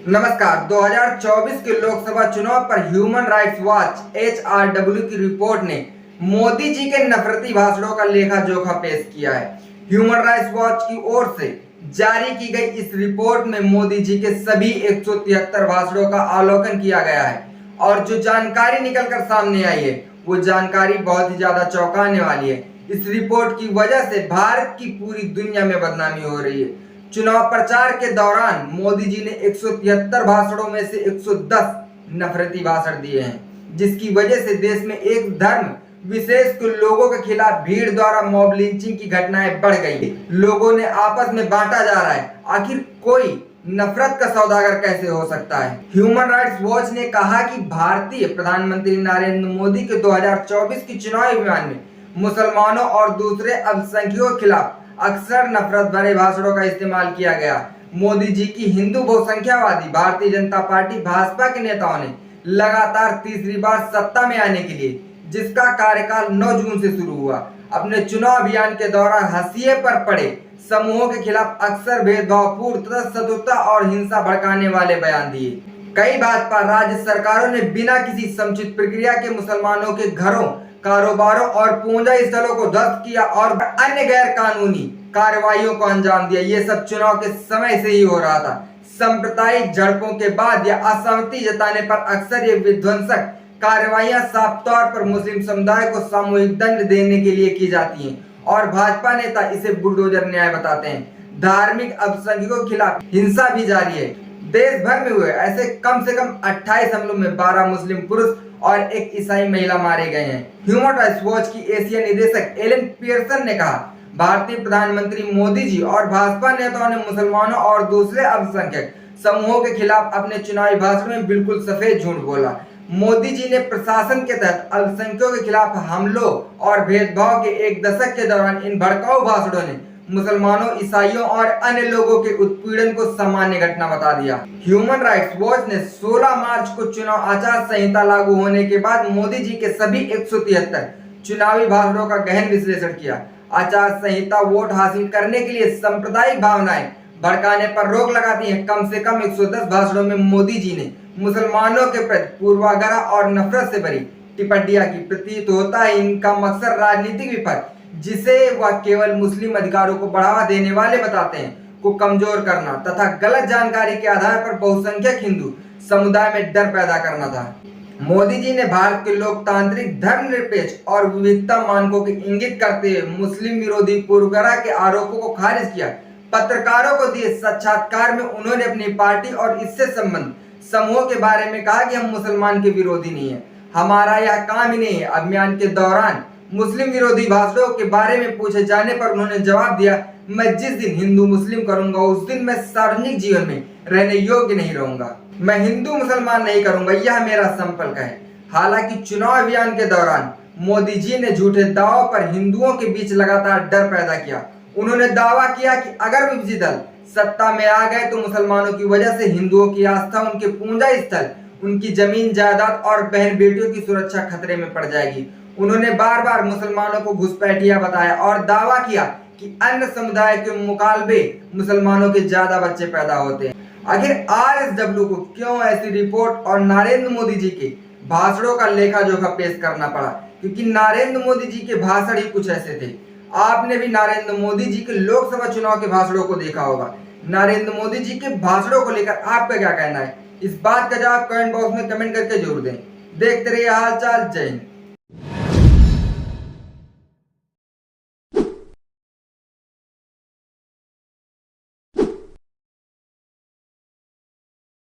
नमस्कार। 2024 के लोकसभा चुनाव पर ह्यूमन राइट्स वॉच HRW की रिपोर्ट ने मोदी जी के नफरती भाषणों का लेखा जोखा पेश किया है। ह्यूमन राइट्स वॉच की ओर से जारी की गई इस रिपोर्ट में मोदी जी के सभी 173 भाषणों का अवलोकन किया गया है और जो जानकारी निकलकर सामने आई है वो जानकारी बहुत ही ज्यादा चौंकाने वाली है। इस रिपोर्ट की वजह से भारत की पूरी दुनिया में बदनामी हो रही है। चुनाव प्रचार के दौरान मोदी जी ने 173 भाषणों में से 110 नफरती भाषण दिए हैं, जिसकी वजह से देश में एक धर्म विशेष के लोगों के खिलाफ भीड़ द्वारा मॉब लिंचिंग की घटनाएं बढ़ गई। लोगों ने आपस में बांटा जा रहा है। आखिर कोई नफरत का सौदागर कैसे हो सकता है? ह्यूमन राइट्स वॉच ने कहा कि भारतीय प्रधानमंत्री नरेंद्र मोदी के 2024 के चुनावी अभियान में मुसलमानों और दूसरे अल्पसंख्यकों के खिलाफ अक्सर नफरत भरे भाषणों का इस्तेमाल किया गया। मोदी जी की हिंदू बहुसंख्यावादी भारतीय जनता पार्टी भाजपा के नेताओं ने लगातार तीसरी बार सत्ता में आने के लिए, जिसका कार्यकाल 9 जून से शुरू हुआ, अपने चुनाव अभियान के दौरान हाशिए पर पड़े समूहों के खिलाफ अक्सर भेदभावपूर्ण तथा शत्रुता और हिंसा भड़काने वाले बयान दिए। कई भाजपा राज्य सरकारों ने बिना किसी समुचित प्रक्रिया के मुसलमानों के घरों, कारोबारों और पूंजा स्थलों को ध्वस्त किया और अन्य गैर कानूनी कार्रवाइयों को अंजाम दिया। ये सब चुनाव के समय से ही हो रहा था। सांप्रदायिक झड़पों के बाद या असहमति जताने पर अक्सर ये विध्वंसक कार्रवाइयां साफ तौर पर मुस्लिम समुदाय को सामूहिक दंड देने के लिए की जाती हैं और भाजपा नेता इसे बुलडोजर न्याय बताते हैं। धार्मिक अल्पसंख्यकों के खिलाफ हिंसा भी जारी है। देश भर में हुए ऐसे कम से कम 28 हमलों में 12 मुस्लिम पुरुष और एक ईसाई महिला मारे गए हैं। ह्यूमन राइट्स वॉच की एशिया निदेशक एलन पियर्सन ने कहा, भारतीय प्रधानमंत्री मोदी जी और भाजपा नेताओं ने मुसलमानों और दूसरे अल्पसंख्यक समूहों के खिलाफ अपने चुनावी भाषण में बिल्कुल सफेद झूठ बोला। मोदी जी ने प्रशासन के तहत अल्पसंख्यकों के खिलाफ हमलों और भेदभाव के एक दशक के दौरान इन भड़काऊ भाषणों ने मुसलमानों, ईसाइयों और अन्य लोगों के उत्पीड़न को सामान्य घटना बता दिया। ह्यूमन राइट्स वॉच ने 16 मार्च को चुनाव आचार संहिता लागू होने के बाद मोदी जी के सभी 173 चुनावी भाषणों का गहन विश्लेषण किया। आचार संहिता वोट हासिल करने के लिए सांप्रदायिक भावनाएं भड़काने पर रोक लगाती है। कम से कम 110 भाषणों में मोदी जी ने मुसलमानों के प्रति पूर्वाग्रह और नफरत से भरी टिप्पणियां की। प्रतीत होता है इनका मकसद राजनीतिक विपक्ष, जिसे वह केवल मुस्लिम अधिकारों को बढ़ावा देने वाले बताते हैं, को कमजोर करना तथा गलत जानकारी के आधार पर बहुसंख्यक हिंदू समुदाय में डर पैदा करना था। मोदी जी ने भारत के लोकतांत्रिक, धर्मनिरपेक्ष और विविधता मानकों की इंगित करते हुए मुस्लिम विरोधी पूर्वाग्रह के आरोपों को खारिज किया। पत्रकारों को दिए साक्षात्कार में उन्होंने अपनी पार्टी और इससे संबंधित समूहों के बारे में कहा कि हम मुसलमान के विरोधी नहीं है, हमारा यह काम ही नहीं है। अभियान के दौरान मुस्लिम विरोधी भाषणों के बारे में पूछे जाने पर उन्होंने जवाब दिया, मैं जिस दिन हिंदू मुस्लिम करूंगा उस दिन मैं सार्वजनिक जीवन में रहने योग्य नहीं रहूंगा। मैं हिंदू मुसलमान नहीं करूंगा, यह मेरा संकल्प है। हालांकि चुनाव अभियान के दौरान मोदी जी ने झूठे दावों पर हिंदुओं के बीच लगातार डर पैदा किया। उन्होंने दावा किया कि अगर विपक्षी दल सत्ता में आ गए तो मुसलमानों की वजह से हिंदुओं की आस्था, उनके पूंजा स्थल, उनकी जमीन जायदाद और बहन बेटियों की सुरक्षा खतरे में पड़ जाएगी। उन्होंने बार बार मुसलमानों को घुसपैठिया बताया और दावा किया कि अन्य समुदाय के मुकाबले मुसलमानों के ज्यादा बच्चे पैदा होते हैं। आखिर RSW को क्यों ऐसी रिपोर्ट और नरेंद्र मोदी जी के भाषणों का लेखा जोखा पेश करना पड़ा? क्योंकि नरेंद्र मोदी जी के भाषण ही कुछ ऐसे थे। आपने भी नरेंद्र मोदी जी के लोकसभा चुनाव के भाषणों को देखा होगा। नरेंद्र मोदी जी के भाषणों को लेकर आपका क्या कहना है? इस बात का जवाब कमेंट बॉक्स में कमेंट करके जरूर दें। देखते रहिए हालचाल। जय हिंद।